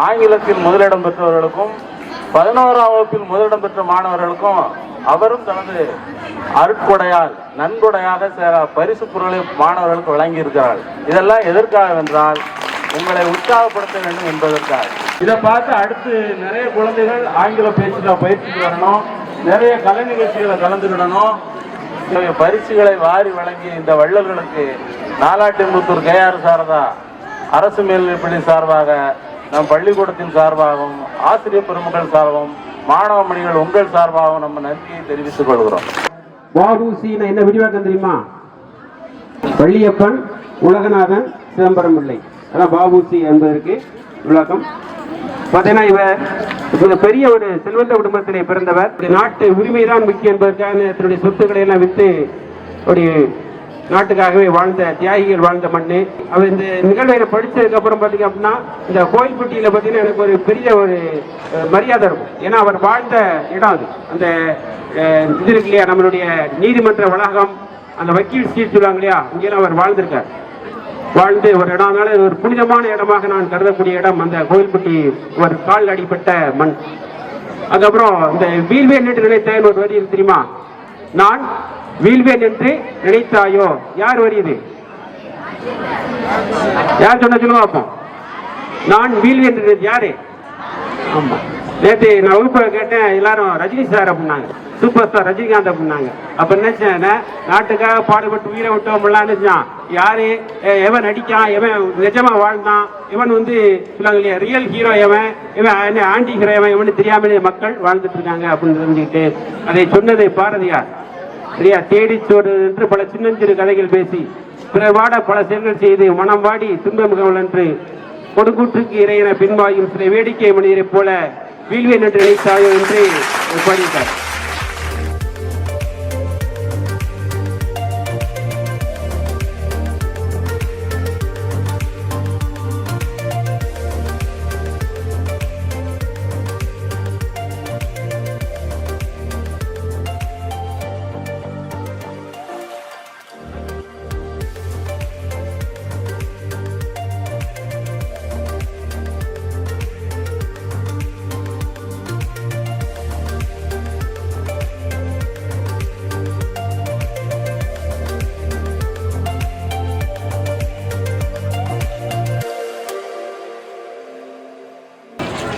ஆங்கிலத்தில் முதலிடம் பெற்றவர்களுக்கும் 11ஆம் வகுப்பில் முதலிடம் பெற்ற மாணவர்களுக்கும் அவரும் தனது அருட்கொடையால் நன்கொடையாக பரிசு பொருளை மாணவர்களுக்கு வழங்கி இருக்கிறார். இதெல்லாம் எதற்காக என்றால் உங்களை உற்சாகப்படுத்த வேண்டும் என்பதற்காக. இதை பார்த்து அடுத்து நிறைய குழந்தைகள் ஆங்கில பேச்சுல பயிற்சிக்கு வரணும், நிறைய கலை நிகழ்ச்சிகளை கலந்துக்கிடணும். பரிசுகளை வாரி வழங்கி இந்த வள்ளல்களுக்கு நாலாட்டின்புத்தூர் கேஆர் சாரதா அரசு மேல்நிலைப்பள்ளி சார்பாக, நம் பள்ளிக்கூடத்தின் சார்பாகவும், ஆசிரியர் பெருமக்கள் சார்பாகவும், மாணவ மணிகள் உங்கள் சார்பாகவும் நம்ம நன்றியை தெரிவித்துக் கொள்கிறோம். வஉசினா என்ன விரிவாக்கம் தெரியுமா? வள்ளியப்பன், உலகநாதன், சிதம்பரம் பிள்ளை, அதான் வஉசி என்பதற்கு விளக்கம். பார்த்தீங்கன்னா இவர் பெரிய ஒரு செல்வந்த குடும்பத்திலே பிறந்தவர். நாட்டு உரிமைதான் முக்கியம் என்பதற்காக தன்னுடைய சொத்துக்களை எல்லாம் வித்து ஒரு நாட்டுக்காகவே வாழ்ந்த தியாகிகள் வாழ்ந்த மண்ணு. அவர் இந்த நிகழ்வை படிச்சதுக்கு அப்புறம் பார்த்தீங்க அப்படின்னா இந்த கோயில்பட்டியில பார்த்தீங்கன்னா எனக்கு ஒரு பெரிய ஒரு மரியாதை இருக்கும். ஏன்னா அவர் வாழ்ந்த இடம் அது. அந்த இது இருக்கு இல்லையா, நம்மளுடைய நீதிமன்ற வளாகம், அந்த வக்கீல் ஸ்ட்ரீட் சொல்லுவாங்க இல்லையா, இங்கெல்லாம் அவர் வாழ்ந்திருக்கார். வாழ்ந்து ஒரு இடம்னால ஒரு புனிதமான இடமாக நான் கருதக்கூடிய இடம் அந்த கோயில்பட்டி ஒரு கால் அடிப்பட்ட மண். அதுக்கப்புறம் இந்த வீழ்வேன் என்று நினைத்தேன் ஒரு வரி தெரியுமா? நான் வீழ்வேன் என்று நினைத்தாயோ, யார் வரி இது? யார் சொன்ன சொல்லுவா பார்ப்போம். நான் வீழ்வேன் என்று யாரு? ஆமா, நேற்று நான் வகுப்பை கேட்டேன், எல்லாரும் ரஜினி சார் அப்படின்னாங்க, சூப்பர் ஸ்டார் ரஜினிகாந்த் அப்படின்னாங்க. அப்ப நினைச்சேன், நாட்டுக்காக பாடுபட்டு உயிரை விட்டோம்லாம் நினைச்சான். யாரு எவன் நடிக்கான், எவன் நிஜமா வாழ்ந்தான், இவன் சொல்லுவாங்க இல்லையா ரியல் ஹீரோ, இவன் ஆன்டி ஹீரோ, இவன் தெரியாமலே மக்கள் வாழ்ந்துட்டு இருக்காங்க அப்படின்னு தெரிஞ்சுக்கிட்டு அதை சொன்னதை பாரதியார் சரியா. தேடிச்சோடு என்று பல சின்னஞ்சிறு கதைகள் பேசி பிறவாட பல செயல்கள் செய்து மனம் வாடி துன்பமுகவல் என்று கொடுக்கூற்றுக்கு இறையென பின்வாயும் சில வேடிக்கை மனிதரை போல வீழ்வேன் என்று நினைத்தாயோ என்று பாடிட்டார்.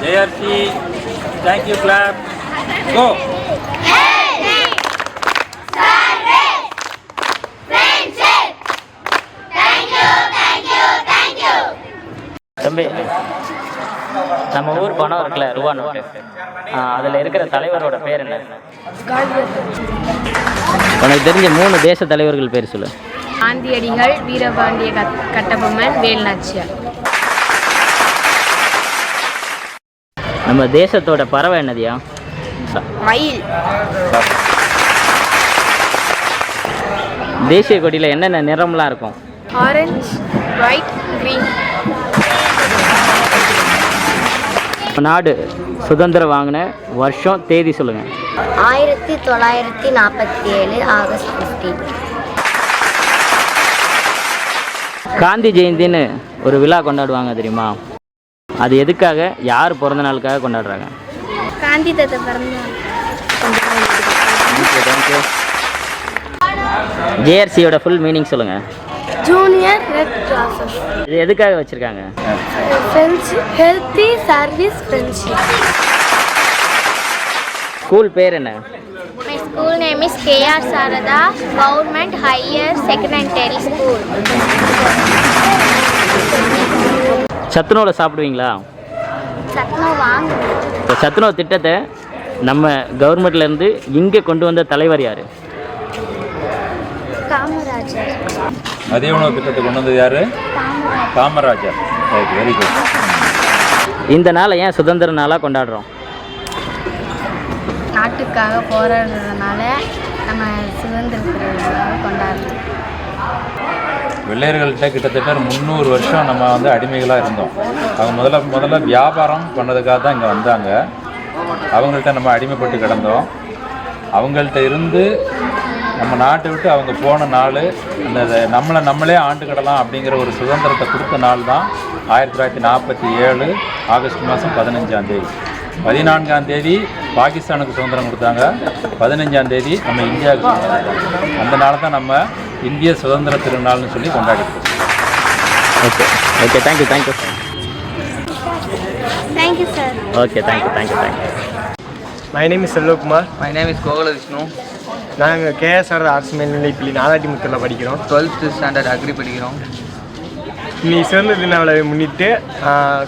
JRC, thank you, clap, go. தம்பி, நம்ம ஊர் பணம் இருக்குல்ல, ரூபா நோட்டு, அதில் இருக்கிற தலைவரோட பேர் என்ன? உனக்கு தெரிஞ்ச 3 தேச தலைவர்கள் பேர் சொல்லு. காந்தியடிகள், வீரபாண்டிய கட்டபொம்மன், வேலுநாச்சியார். நம்ம தேசத்தோட பறவை என்னதியா? மயில். தேசிய கொடியில் என்னென்ன நிறம்லாம் இருக்கும்? Orange, white, green. நாடு சுதந்திரம் வாங்கின வருஷம் தேதி சொல்லுங்க. 1947 ஆகஸ்ட் 15. காந்தி ஜெயந்தின்னு ஒரு விழா கொண்டாடுவாங்க தெரியுமா? அது எதுக்காக, யார் பிறந்த நாளுக்காக கொண்டாடுறாங்க? காந்தி தாத்தா பிறந்த நாள். ஜேஆர்சியோட ஃபுல் மீனிங் சொல்லுங்க. Junior red grasses. இது எதுக்காக வச்சிருக்காங்க? Healthy service friendship. ஸ்கூல் பேர் என்ன? My school name is KR Sarada Government Higher Secondary School. சத்துணவுல சாப்பிடுவீங்களா? சத்துணவு வாங்க. இந்த சத்துணவு திட்டத்தை நம்ம கவர்மெண்ட்லேருந்து இங்கே கொண்டு வந்த தலைவர் யார்? காமராஜர். மதிய உணவு திட்டத்தை கொண்டு வந்தது யார்? காமராஜர். Very good. இந்த நாளை ஏன் சுதந்திர நாளாக கொண்டாடுறோம்? நாட்டுக்காக போராடுறதுனால நம்ம சுதந்திரத்துக்காக கொண்டாடுறோம். வெள்ளையர்கள்ட்ட கிட்டத்தட்ட 300 வருஷம் நம்ம அடிமைகளாக இருந்தோம். அவங்க முதல்ல வியாபாரம் பண்ணதுக்காக தான் இங்கே வந்தாங்க. அவங்கள்ட்ட நம்ம அடிமைப்பட்டு கிடந்தோம். அவங்கள்ட்ட இருந்து நம்ம நாட்டை விட்டு அவங்க போன நாள், அந்த நம்மளே ஆண்டுக்கிடலாம் அப்படிங்கிற ஒரு சுதந்திரத்தை கொடுத்த நாள் தான் 1947 ஆகஸ்ட் மாதம் 15ஆம் தேதி. 14ஆம் தேதி பாகிஸ்தானுக்கு சுதந்திரம் கொடுத்தாங்க, 15ஆம் தேதி நம்ம இந்தியாவுக்கு சுதந்திரம் கொடுத்தாங்க. அந்த நாளை தான் நம்ம இந்திய சுதந்திர திருநாள்னு சொல்லி கொண்டாடிட்டு இருக்கோம். Okay okay, thank you thank you thank you sir. Okay, thank you thank you thank you. My name is Selvakumar. My name is Gogala Vishnu. நாங்கள் கேஎஸ்ஆர் அரசு மேல்நிலைப்பள்ளி நாலாட்டிமுத்தில் படிக்கிறோம். 12th standard அக்ரி படிக்கிறோம். இன்னைக்கு சுதந்திர தின விழாவை முன்னிட்டு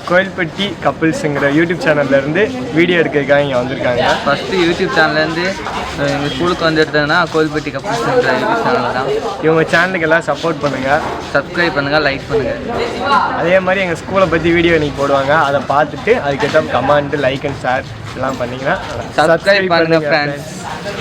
கோயில்பட்டி கப்புள்ஸுங்கிற யூடியூப் சேனல்லேருந்து வீடியோ எடுக்கிறதுக்காக இங்கே வந்திருக்காங்க. ஃபஸ்ட்டு யூடியூப் சேனல்லேருந்து எங்கள் ஸ்கூலுக்கு வந்து எடுத்ததுன்னா கோயில்பட்டி கப்புள்ஸுங்கிற யூடியூப் சேனல் தான். இவங்க சேனலுக்கு எல்லாம் சப்போர்ட் பண்ணுங்கள், சப்ஸ்கிரைப் பண்ணுங்கள், லைக் பண்ணுங்கள். அதே மாதிரி எங்கள் ஸ்கூலை பற்றி வீடியோ இன்னைக்கு போடுவாங்க, அதை பார்த்துட்டு அதுக்கேற்ற கமெண்ட், லைக் அண்ட் ஷேர் எல்லாம் பண்ணிங்கன்னா சப்ஸ்கிரைப் பண்ணுங்கள் ஃப்ரெண்ட்ஸ்.